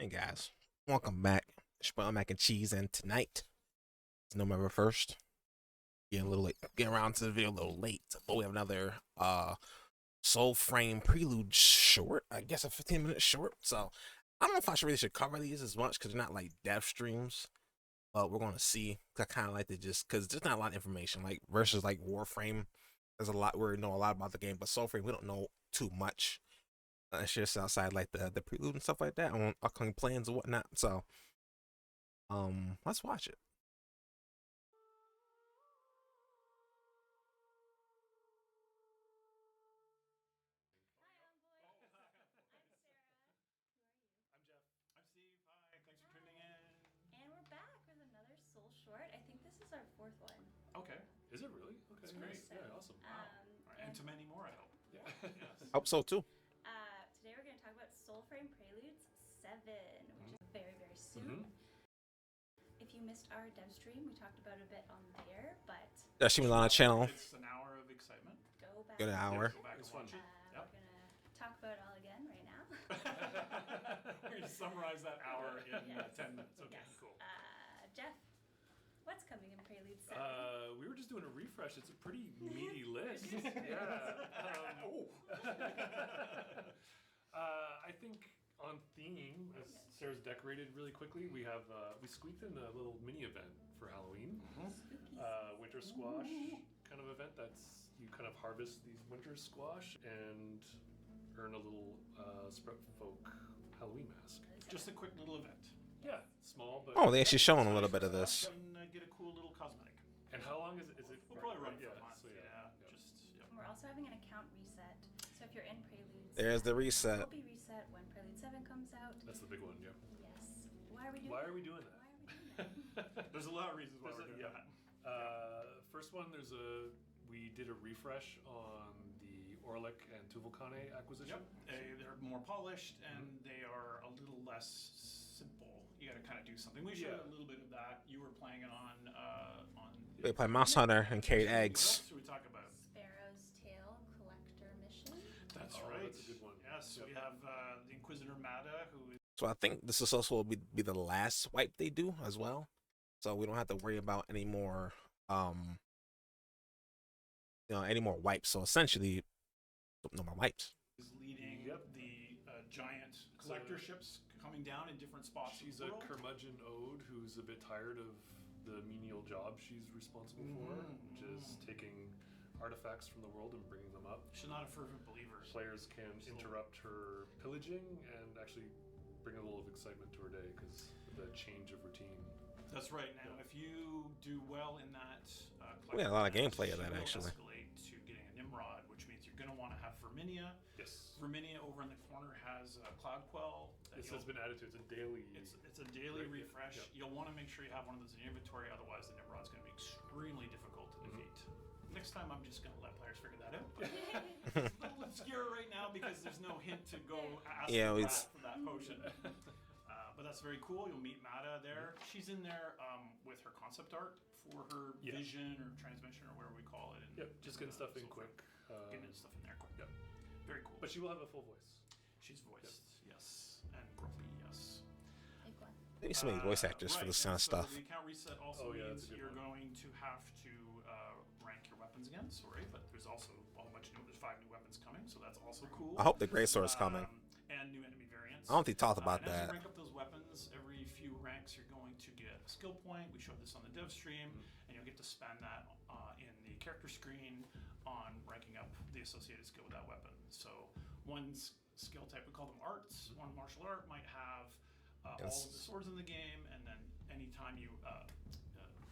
Hey guys, welcome back. It's your boy Lmacncheese, and tonight is November 1st. Getting a little late, getting around to the video a little late, but we have another Soulframe prelude short. I guess a 15-minute short. So I don't know if I should cover these as much because they're not like dev streams, but we're gonna see. I kind of like to just because there's not a lot of information like versus like Warframe. There's a lot we know a lot about the game, but Soulframe we don't know too much. It's just outside like the prelude and stuff like that on upcoming plans and whatnot. So let's watch it. I'm Jeff. I'm Steve. Hi. Thanks for tuning in. And we're back with another Soul Short. I think this is our fourth one. Okay. Is it really? Okay, That's great. Yeah, awesome. Wow. And to many more, I hope. Yeah. Yes. Hope so too. Today we're going to talk about Soulframe Preludes 7, which is very, very soon. If you missed our dev stream, we talked about it a bit on there, but Yeah, she was on a channel. It's an hour of excitement. go back. Good hour. Go back and It's fun. watch it. We're going to talk about it all again right now. We're going to summarize that hour in Yes. 10 minutes. Okay, Yes. cool. Jeff, what's coming in Prelude 7? We were just doing a refresh. It's a pretty meaty list. Yeah. I think on theme, as Sarah's decorated really quickly, we have we squeaked in a little mini event for Halloween. Winter squash kind of event. That's you kind of harvest these winter squash and earn a little Sprout Folk Halloween mask. Just a quick little event. Yeah, small but. Oh, they actually showing a little bit of this. And get a cool little cosmetic. And how long is it? Is it? We'll probably run yeah, for a month. so yeah. yeah. Just, yep. And we're also having an account reset. So if you're in Preludes, There's the reset. It will be reset when Prelude 7 comes out. That's the big one. Yeah. Yes. Why are we doing Why that? are we doing that? Why are we doing that? There's a lot of reasons why There's we're doing yeah. that. First one, we did a refresh on the Orlick and Tuvalkane acquisition. Yep. They're more polished and they are a little less simple. You got to kind of do something. We showed Yeah. a little bit of that. You were playing it on. They play Mouse Hunter and carried What eggs. else should we talk about? Sparrow's Tail Collector Mission. That's Oh, right. that's a good one. Yes, Yep. we have the Inquisitor Mada, who is So I think this is also will be the last wipe they do as well. So we don't have to worry about any more any more wipes. So essentially no more wipes. leading Yep. the giant collector ships coming down in different spots. She's of a the world. curmudgeon ode who's a bit tired of the menial job she's responsible for, which is taking artifacts from the world and bringing them up. She's not a fervent believer. Players can interrupt her pillaging and actually bring a little of excitement to her day because of the change of routine. That's right. Now, if you do well in that, We had a lot of collector gameplay of match, that, you will actually. escalate to getting a Nimrod, which means you're going to want to have Verminia. Yes. Verminia over in the corner has Cloud Quell. that This you'll- has been added to. It's a daily. It's a daily Right, yeah, refresh. yeah. You'll want to make sure you have one of those in your inventory, otherwise the Nimrod's going to be extremely difficult to defeat. Next time, I'm just going to let players figure that out. But it's a little obscure right now because there's no hint to go ask Yeah, the it's- rat for that potion. But that's very cool. You'll meet Mada there. She's in there with her concept art for her Yeah. vision or transmission or whatever we call it. And Yep, just getting stuff in quick. Getting stuff in there quick. Yep. Very cool. But she will have a full voice. She's voiced, yes, and grumpy, yes. Big one. They need so many voice actors for this kind of stuff. The account reset also Oh, yeah, means that's a good you're one. going to have to rank your weapons again. Sorry, but there's also a whole bunch of there's 5 new weapons coming, so that's also cool. I hope the Greatsword's coming. And new enemy variants. I don't think he talked about and As that. you rank up those weapons, every few ranks you're going to get a skill point. We showed this on the dev stream, and you'll get to spend that in the character screen on ranking up the associated skill with that weapon. So one skill type, we call them arts. One martial art might have all of the swords in the game, and then anytime you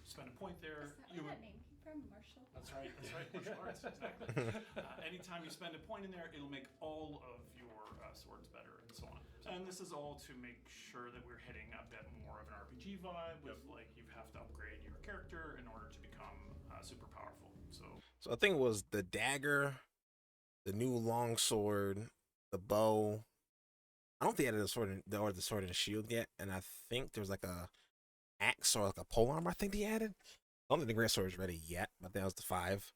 spend a point there, Is that you where that name came from? Marshall? That's right. Martial arts, exactly. Anytime you spend a point in there, it'll make all of your swords better, and so on. And this is all to make sure that we're hitting a bit more of an RPG vibe with like you have to upgrade your character in order to become super powerful. So I think it was the dagger, the new longsword, the bow. I don't think they added the sword or the sword and the shield yet, and I think there's like a axe or like a pole armor. I think they added. I don't think the great sword is ready yet, but that was the 5.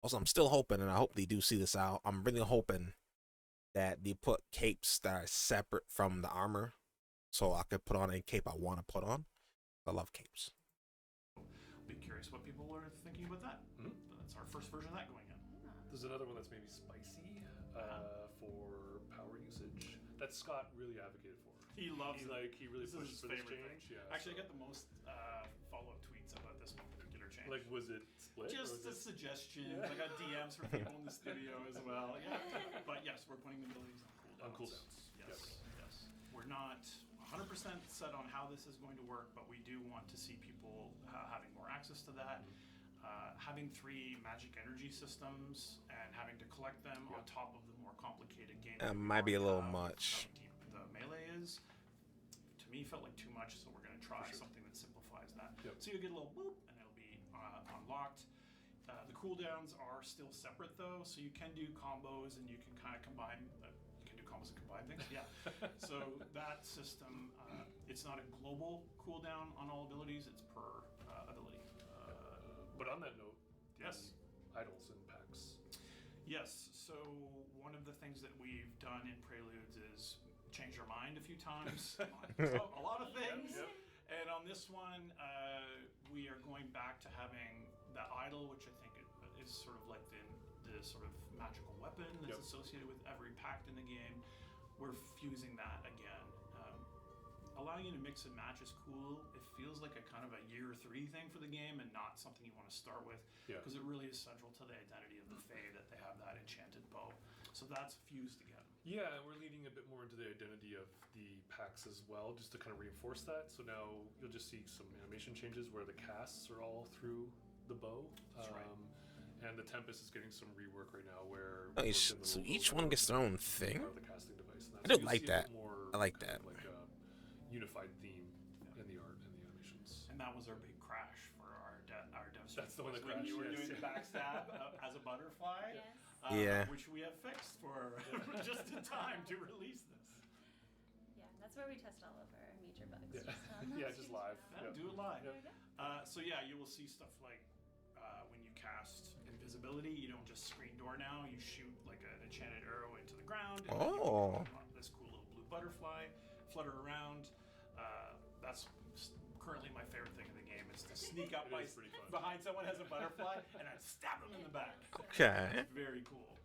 Also, I'm still hoping, and I hope they do see this out. I'm really hoping that they put capes that are separate from the armor, so I could put on a cape I want to put on. I love capes. Be curious what people are thinking about that. Mhm. That's our first version of that going in. There's another one that's maybe spicy for power usage that Scott really advocated for. He loves it. He really This is pushes his for this favorite change. thing. Yeah, Actually, so- I got the most follow-up tweets about this particular change. Like, was it split? or Just was a it- suggestion. Yeah. I got DMs from people in the studio as well. Yeah, but yes, we're putting the abilities on cooldowns. On cooldowns. Yes, yes. We're not 100% set on how this is going to work, but we do want to see people having more access to that. Having 3 magic energy systems and having to collect them on top of the more complicated game. That we might be a already little have, much. How deep the melee is. To me, felt like too much, so we're going to try For sure. something that simplifies that. Yep. So you'll get a little whoop, and it'll be unlocked. The cooldowns are still separate though, so you can do combos and you can kind of combine. You can do combos and combine things. Yeah. So that system, it's not a global cooldown on all abilities; it's per ability. But on that note, Yes. idols and packs. Yes. So one of the things that we've done in Preludes is change our mind a few times on a lot of things. Yep. And on this one, we are going back to having the idol, which I think is sort of like the sort of magical weapon that's Yep. associated with every pact in the game. We're fusing that again. Allowing you to mix and match is cool. It feels like a kind of a year 3 thing for the game and not something you want to start with, Yeah. because it really is central to the identity of the Fae that they have that enchanted bow. So that's fused again. Yeah, and we're leading a bit more into the identity of the packs as well, just to kind of reinforce that. So now you'll just see some animation changes where the casts are all through the bow. That's right. And the Tempest is getting some rework right now where Nice. within the So little each logo one gets their own is thing? part of the casting device. And I so do you'll like see a bit that. more I like kind that. of like a unified theme in the art and the animations. And that was our big crash for our dev stream. That's the one that was when you were crashed, doing yes. the backstab as a butterfly. Yes. Yeah. Which we have fixed for just in time to release this. Yeah, that's where we test all of our major bugs. Yeah. Just on Yeah, those just streams. live. Yeah, Yep. do it live. There we go. So yeah, you will see stuff like when you cast invisibility, you don't just screen door now. You shoot like an enchanted arrow into the ground. And then you Oh. can this cool little blue butterfly flutter around. That's currently my favorite thing in the game is to sneak up It is pretty fun. behind someone has a butterfly and I stab them in the back. Okay. It's very cool.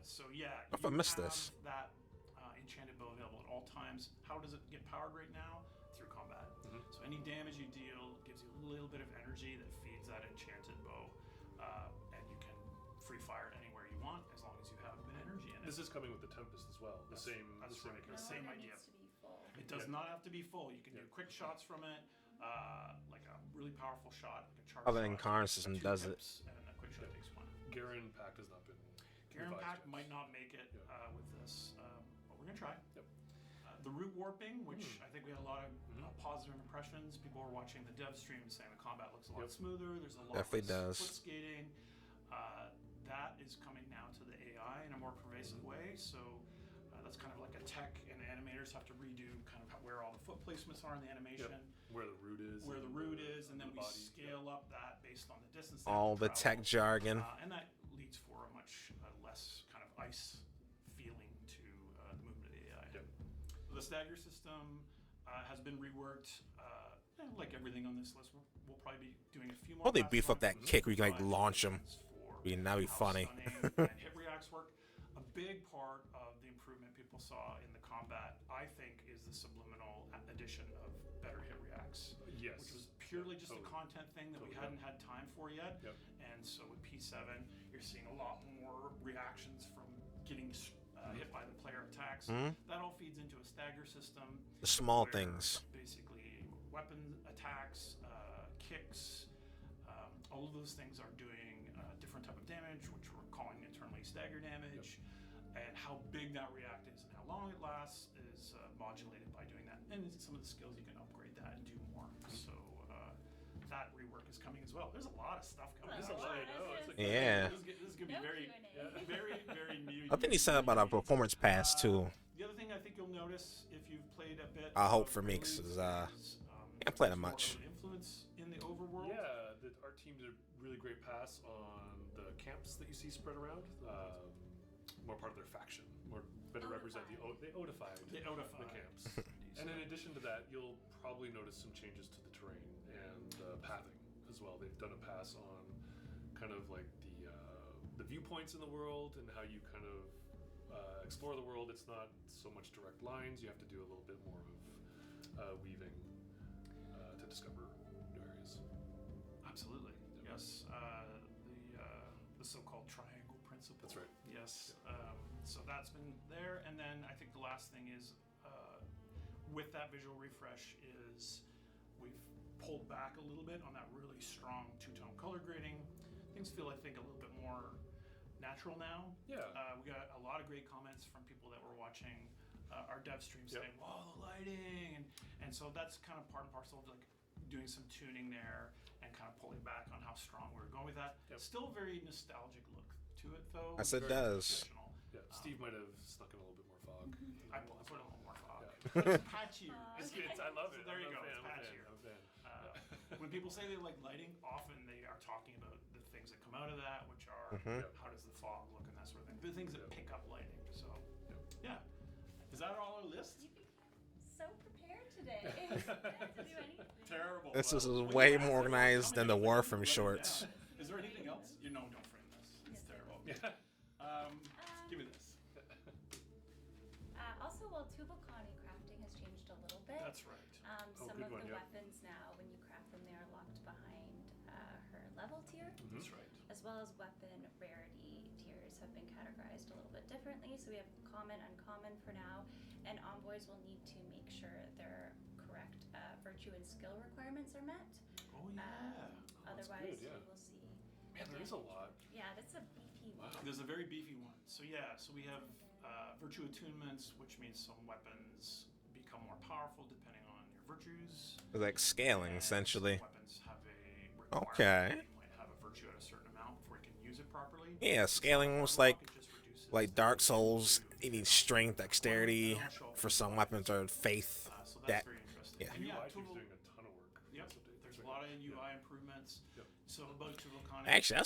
So yeah, If I you missed have this. that enchanted bow available at all times. How does it get powered right now? Through combat. Mhm. So any damage you deal gives you a little bit of energy that feeds that enchanted bow, and you can free fire it anywhere you want as long as you have a bit of energy in it. This is coming with the Tempest as well. The same. That's the same right. No, Same that idea. needs to be full. It does Yeah. not have to be full. You can do Yeah. quick shots from it, like a really powerful shot, like a charge Other shot. than Karn system 2 does it. pips, and a quick shot takes 1. Garen pack has not been. Garen revised Pack yet. might not make it Yeah. with this, but we're gonna try. Yep. The root warping, which I think we had a lot of Mhm. positive impressions. People were watching the dev stream saying the combat looks a lot Yep. smoother. There's a lot Definitely less does. foot skating. That is coming now to the AI in a more pervasive way. So that's kind of like a tech, and the animators have to redo kind of where all the foot placements are in the animation, Where the root is. where the root is, and then the we body. scale up that based on the distance. they have All to the travel. tech jargon. And that leads for a much less kind of ice feeling to the movement of the AI. Yep. The stagger system has been reworked. And like everything on this list, we'll probably be doing a few more. Oh, they passes beef on up that it, kick where you can, like, but launch 'em. for That'd be how funny. stunning and hit reacts work. A big part of the improvement people saw in the combat, I think, is the subliminal addition of better hit reacts. Yes. Which was purely just Totally. a content thing that we Totally. hadn't had time for yet. Yep. And so with P7, you're seeing a lot more reactions from getting hit by the player attacks. Mhm. That all feeds into a stagger system. The small where things. Basically, weapon attacks, kicks, all of those things are doing different type of damage, which we're calling internally stagger damage. And how big that react is and how long it lasts is modulated by doing that. And some of the skills you can upgrade that and do more. So that rework is coming as well. There's a lot of stuff coming. There's There's a a lot. lot. I know, it's like- Yeah. This is gonna be No very, Q&A. very new. I think he said about a performance pass too. The other thing I think you'll notice if you've played a bit. I hope of for me, Preludes 'cause, is, can't play that there's more much. of an influence in the overworld. Yeah, our team did a really great pass on the camps that you see spread around. More part of their faction, more better represent the they odified They odify. the camps. And in addition addition to that, you'll probably notice some changes to the terrain and pathing as well. They've done a pass on kind of like the viewpoints in the world and how you kind of explore the world. It's not so much direct lines. You have to do a little bit more of weaving to discover new areas. Absolutely. Yes. The so-called triangle principle. That's right. Yes. So that's been there, and then I think the last thing is with that visual refresh is we've pulled back a little bit on that really strong two-tone color grading. Things feel, I think, a little bit more natural now. Yeah. We got a lot of great comments from people that were watching our dev stream saying, "Wow, the lighting," and so that's kind of part and parcel of like doing some tuning there and kind of pulling back on how strong we were going with that. Yep. Still a very nostalgic look to it, though. Yes, it Very does. traditional. Yeah. Steve might have snuck in a little bit more fog. I put a little more fog. Yeah. But it's patchier. It's good. I love it. So there you I'm go. a fan, It's I'm a fan, patchier. I'm a fan. When people say they like lighting, often they are talking about the things that come out of that, which are how does the fog look and that sort of thing. The things that pick up lighting. So, yeah. Is that all our list? You so prepared today. You didn't have to do anything. Terrible. This is When way you ask more everyone organized to than come the in, Warframe write it shorts. down. Is there anything else? You know, don't frame this. It's terrible. Yeah. Give me this. Also, well, Tubalcani crafting has changed a little bit. That's right. Some good of one, the yeah. weapons now, when you craft them, they are locked behind her level tier, That's right. as well as weapon rarity tiers have been categorized a little bit differently. So we have common, uncommon for now, and envoys will need to make sure their correct virtue and skill requirements are met. Oh yeah. that's Otherwise, good, yeah. you will see. Man, there is a lot. Yeah, that's a beefy one. There's a very beefy one. So yeah, so we have virtue attunements, which means some weapons become more powerful depending on your virtues. Like scaling, And essentially. some weapons have a requirement Okay. that you might have a virtue at a certain amount before you can use it properly. Yeah, It's scaling not was unlock, like it just reduces Dark the Souls. virtue. You need strength, dexterity. For some weapons, or faith. So that's That very interesting. yeah. And UI yeah, keeps Tubal, doing a ton of work. yep, This update. there's That's a lot of right. UI improvements. Yep. So about Tubalcani. Actually,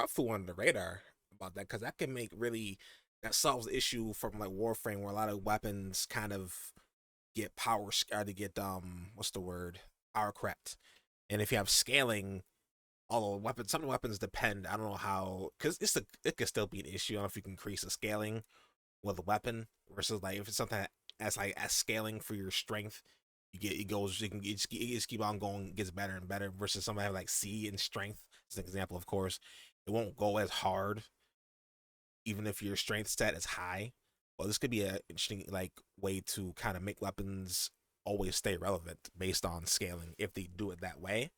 I flew under the radar about that because that can make really that solves the issue from like Warframe where a lot of weapons kind of get power to get what's the word, power crept, and if you have scaling, all the weapons, some of the weapons depend. I don't know how because it could still be an issue. I don't know if you can increase the scaling with a weapon versus like if it's something as scaling for your strength. It just keep on going, gets better and better. Versus somebody have like C in strength, as an example, of course, it won't go as hard, even if your strength stat is high. Well, this could be an interesting like way to kind of make weapons always stay relevant based on scaling if they do it that way.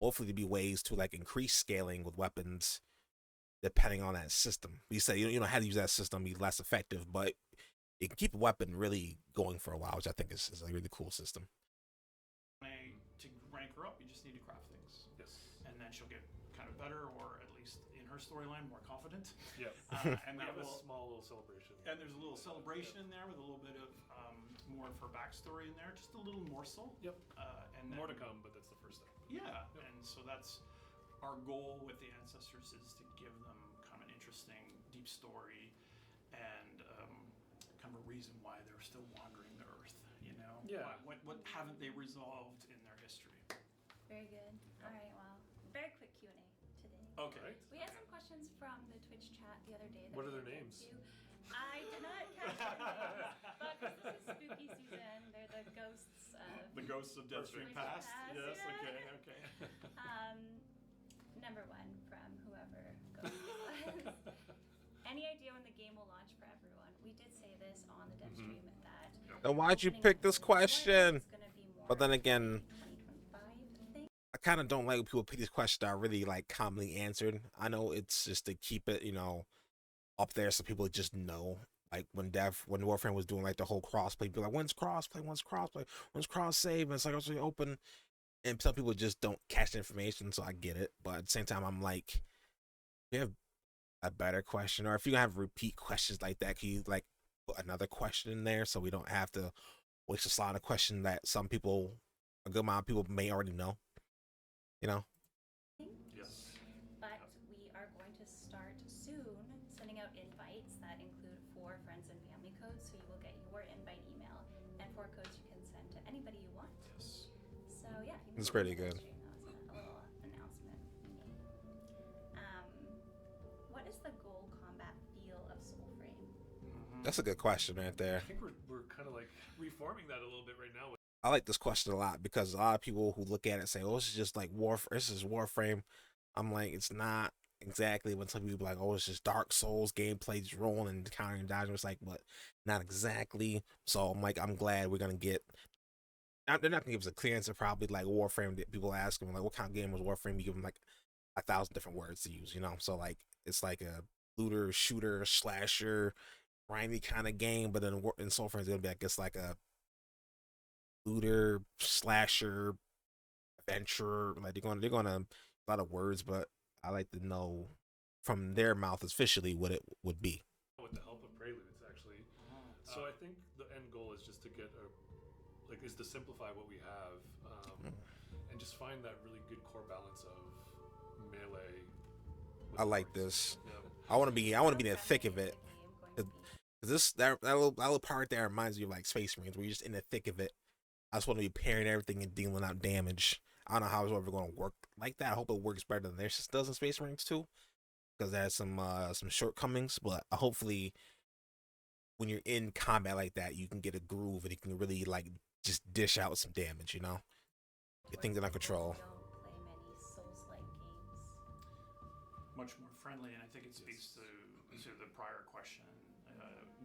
Hopefully, there'd be ways to like increase scaling with weapons depending on that system. You say you know how to use that system, be less effective, but it can keep a weapon really going for a while, which I think is a really cool system. To rank her up, you just need to craft things. Yes. And then she'll get kind of better, or at least in her storyline, more confident. Yeah. And We that have a will, small little celebration. and there's a little celebration in there with a little bit of more of her backstory in there, just a little morsel. Yep. And More to then- come, but that's the first step. Yeah, and so that's our goal with the ancestors is to give them kind of an interesting, deep story, and kind of a reason why they're still wandering the earth. You know, Yeah. What haven't they resolved in their history? Very good. All right, well, very quick Q&A today. Okay. Right. We had some questions from the Twitch chat the other day. That What are we their didn't names? get to. I did not catch their names, but 'cause this is spooky season, they're the ghosts of. The ghosts of Deadstream Perfect. Past. Past, Yes. yeah. Okay. Number one from whoever ghost was. Any idea when the game will launch for everyone? We did say this on the dev stream that. Then why'd you opening pick up this the world, question? it's gonna be more But then again, 2025 thing. I kind of don't like when people pick these questions that are really like commonly answered. I know it's just to keep it, up there so people just know. Like when Warframe was doing like the whole crossplay, people like, when's crossplay? When's crossplay? When's cross save? And it's like also open. And some people just don't catch the information, so I get it. But at the same time, I'm like, if you have a better question, or if you have repeat questions like that, can you like put another question in there so we don't have to waste a slot of question that some people, a good amount of people may already know. Yes. But we are going to start soon sending out invites that include 4 friends and family codes. So you will get your invite email and 4 codes you can send to It's pretty for the good. stream. That was a little announcement we made. What is the goal combat feel of Soulframe? That's a good question right there. I think we're kind of like reforming that a little bit right now. I like this question a lot because a lot of people who look at it say, "Oh, this is just like This is Warframe." I'm like, it's not exactly. When some people be like, "Oh, it's just Dark Souls gameplay, just rolling and countering and dodging." It's like, but not exactly. So I'm like, I'm glad we're gonna get. They're not gonna give us a clear answer. Probably like Warframe. People ask them like, "What kind of game was Warframe?" You give them like 1,000 different words to use. So like it's like a looter, shooter, slasher, grimy kind of game. But then in Soulframe, it's gonna be like it's like a looter, slasher, adventurer. Like they're gonna a lot of words, but I like to know from their mouth officially what it would be. With the help of Preludes, actually. So I think the end goal is just to get is to simplify what we have, and just find that really good core balance of melee. I like this. Yeah. I want to be in the thick of Friendly is it. the game going to be? Cause that little part there reminds me of like Space Marines, where you're just in the thick of it. I just want to be parrying everything and dealing out damage. I don't know how it's ever going to work like that. I hope it works better than theirs does in Space Marines too, because it has some shortcomings. But hopefully, when you're in combat like that, you can get a groove and you can really like just dish out some damage. Get things under control. Don't play many Souls-like games. Much more friendly, and I think it speaks to the prior question.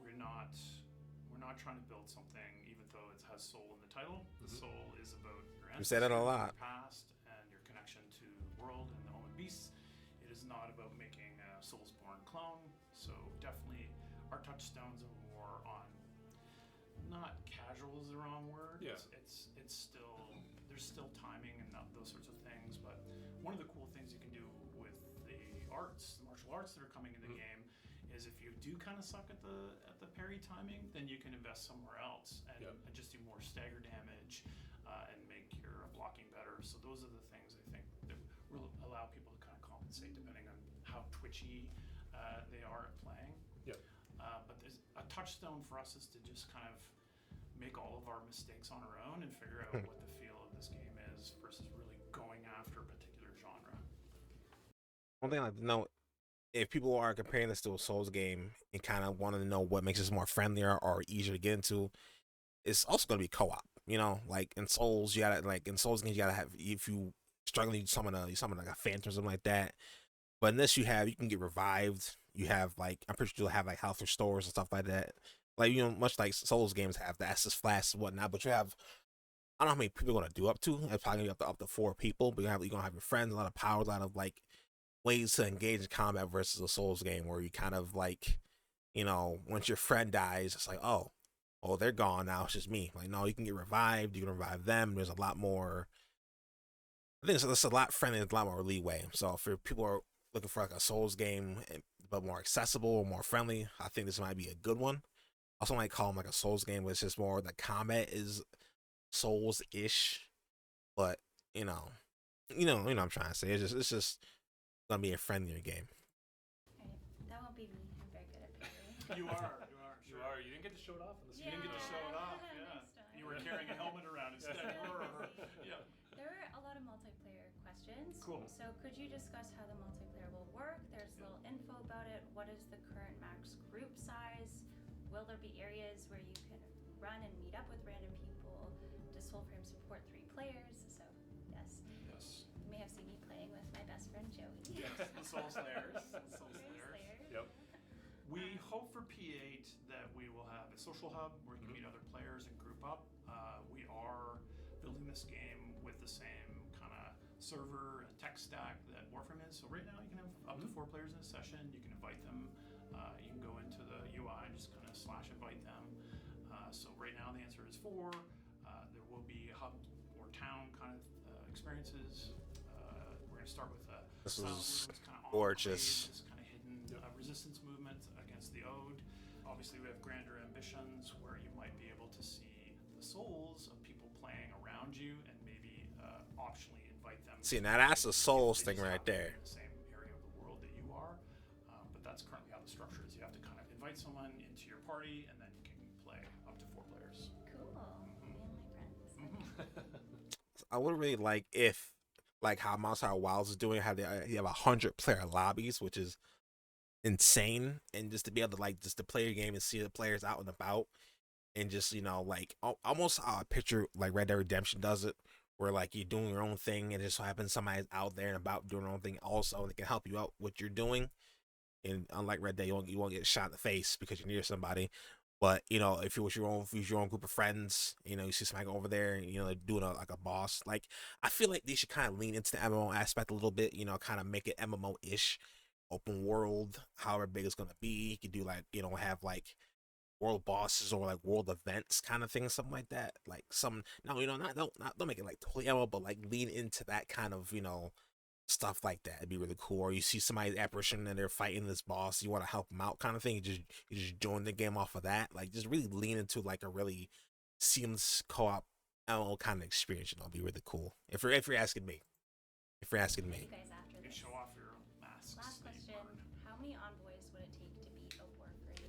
We're not trying to build something, even though it has soul in the title. The soul is about your You said it a ancestors, lot. your past, and your connection to the world and the home of beasts. It is not about making a Soulsborne clone. So definitely, our touchstones are more on, not casual is the wrong word. Yeah. It's still, there's still timing and those sorts of things. But one of the cool things you can do with the martial arts that are coming in the game, is if you do kind of suck at the parry timing, then you can invest somewhere else and just do more stagger damage and make your blocking better. So those are the things I think that will allow people to kind of compensate depending on how twitchy they are at playing. Yeah. But there's a touchstone for us is to just kind of make all of our mistakes on our own and figure out what the feel of this game is versus really going after a particular genre. One thing I like to know, if people are comparing this to a Souls game and kind of wanting to know what makes this more friendlier or easier to get into, it's also going to be co-op. Like in Souls, in Souls games, you gotta have, if you struggling, you summon like a phantom or something like that. But in this, you can get revived. You have like, I'm pretty sure you'll have like health restores and stuff like that. Like, much like Souls games have the Estus flasks and whatnot. But you have, I don't know how many people are gonna do up to. It's probably gonna be up to 4 people. But you're gonna have your friends, a lot of powers, a lot of like ways to engage in combat versus a Souls game where you kind of like, once your friend dies, it's like, oh, they're gone now. It's just me. Like, no, you can get revived. You can revive them. There's a lot more. I think it's a lot friendly. There's a lot more leeway. So if people are looking for like a Souls game, but more accessible, more friendly, I think this might be a good one. I also might call them like a Souls game, but it's just more the combat is Souls-ish. But what I'm trying to say. It's just gonna be a friendlier game. Right. That won't be me. I'm very good at parrying. You are. You are. You didn't get to show it off in the You didn't get to show it off. Yeah. Next time. You were carrying a helmet around instead. Yeah. There are a lot of multiplayer questions. Cool. So could you discuss how the multiplayer will work? There's little info about it. What is the current max group size? Will there be areas where you can run and meet up with random people? Does Soulframe support 3 players? So yes. Yes. You may have seen me playing with my best friend Joey. Yes. The Soul Slayers. Soul Soul Slayers. Slayers. Yep. We hope for P8 that we will have a social hub where you can meet other players and group up. We are building this game with the same kind of server and tech stack that Warframe is. So right now you can have up to 4 players in a session. You can invite them. You can go into the UI and just kind of /invite them. So right now the answer is 4. There will be hub or town kind of experiences. We're going to start with a This silent is room. It's kind of gorgeous. this kind of hidden resistance movement against the Ode. Obviously, we have grander ambitions where you might be able to see the souls of people playing around you and maybe optionally invite them. See, now that's a Souls They thing just right happen to be there. in the same area of the world that you are. But that's currently how the structure is. You have to kind of invite someone into your party, and then you can play up to 4 players. Cool. Me and my friends. I would really like if like how Monster Wilds is doing, how they you have 100-player lobbies, which is insane, and just to be able to like just to play your game and see the players out and about, and just like almost picture like Red Dead Redemption does it, where like you're doing your own thing and it just so happens somebody's out there and about doing their own thing also, and they can help you out what you're doing. And unlike Red Dead, you won't get shot in the face because you're near somebody. But if you're with your own, if you're your own group of friends, you see somebody go over there, and doing like a boss. Like I feel like they should kind of lean into the MMO aspect a little bit. Kind of make it MMO-ish, open world, however big it's gonna be. You could do like have like world bosses or like world events kind of thing, something like that. Like some no, don't make it like totally MMO, but like lean into that kind of stuff like that. It'd be really cool. Or you see somebody's apparition and they're fighting this boss, you want to help them out, kind of thing. You just join the game off of that. Like just really lean into like a really seamless co-op MMO kind of experience. It'd be really cool. If you're asking me, if you're asking You me. guys after You can this. show off your masks. Last that you question: learned. how many envoys would it take to beat a Warframe?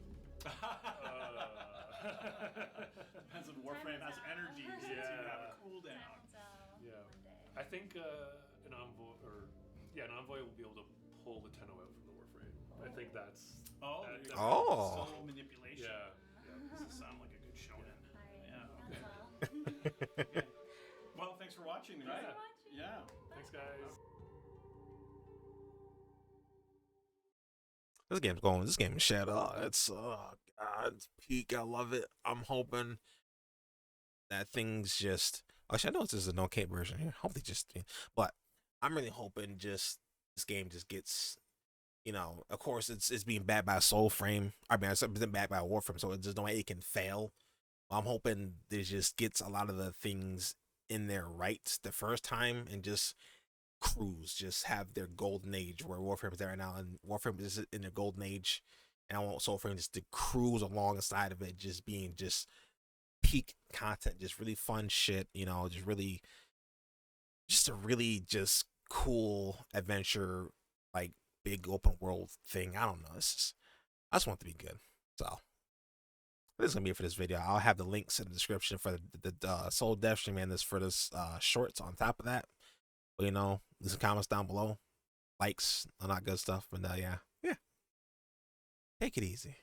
Depends on Warframe has energy, so you have a cooldown. Time will tell Yeah. one day. I think an envoy will be able to pull the Tenno out from the Warframe. I think that's Oh, that- there you that- go. Oh. Soul manipulation. yeah. Does it sound like a good shonen? Alright, Yeah. that's all. Well, thanks for watching. Thanks Right? for watching. Yeah. Thanks, guys. This game's going. This game is shit. It's God, it's peak. I love it. I'm hoping that things just. Actually, I know this is a no cape version here. Hope they just. But I'm really hoping just this game just gets. Of course, it's being backed by Soulframe. I mean, it's been backed by Warframe, so there's no way it can fail. I'm hoping it just gets a lot of the things in there right the first time and just cruise, just have their golden age where Warframe is there right now, and Warframe is in their golden age, and I want Soulframe just to cruise alongside of it, just being just peak content, just really fun shit, just a really just cool adventure, like big open world thing. I don't know. I just want it to be good. So this is gonna be it for this video. I'll have the links in the description for the Soul Death Stream and this for this shorts on top of that. But leave some comments down below, likes, all that good stuff. But yeah, take it easy.